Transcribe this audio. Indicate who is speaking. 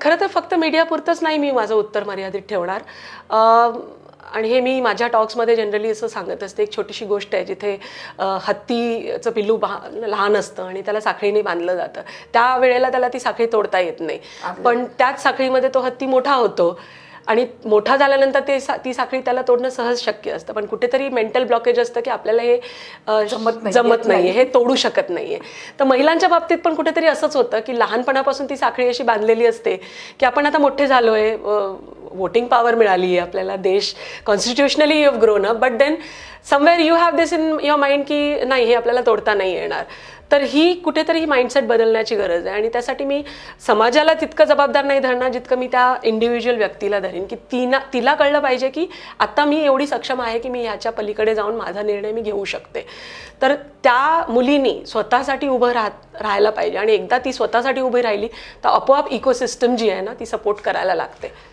Speaker 1: खरं तर फक्त मीडियापुरतंच नाही मी माझं उत्तर मर्यादित ठेवणार. आणि हे मी माझ्या टॉक्समध्ये जनरली असं सांगत असते. एक छोटीशी गोष्ट आहे जिथे हत्तीचं पिल्लू लहान असतं आणि त्याला साखळीने बांधलं जातं. त्यावेळेला त्याला ती साखळी तोडता येत नाही, पण त्याच साखळीमध्ये तो हत्ती मोठा होतो आणि मोठा झाल्यानंतर ती साखळी त्याला तोडणं सहज शक्य असतं. पण कुठेतरी मेंटल ब्लॉकेज असतं की आपल्याला हे जमत नाहीये, हे तोडू शकत नाहीये. तर महिलांच्या बाबतीत पण कुठेतरी असंच होतं की लहानपणापासून ती साखळी अशी बांधलेली असते की आपण आता मोठे झालोय, वोटिंग पॉवर मिळाली आहे आपल्याला, देश constitutionally you have grown up, but then somewhere you have this in your mind की नाही, हे आपल्याला तोडता नाही येणार. तर ही कुठेतरी ही माइंडसेट बदलण्याची गरज आहे. आणि त्यासाठी मी समाजाला तितकं जबाबदार नाही धरणार जितकं मी त्या इंडिव्हिज्युअल व्यक्तीला धरेन की तिला कळलं पाहिजे की आता मी एवढी सक्षम आहे की मी ह्याच्या पलीकडे जाऊन माझा निर्णय मी घेऊ शकते. तर त्या मुलीनी स्वतःसाठी उभं राहायला पाहिजे. आणि एकदा ती स्वतःसाठी उभी राहिली तर आपोआप इकोसिस्टम जी आहे ना ती सपोर्ट करायला लागते.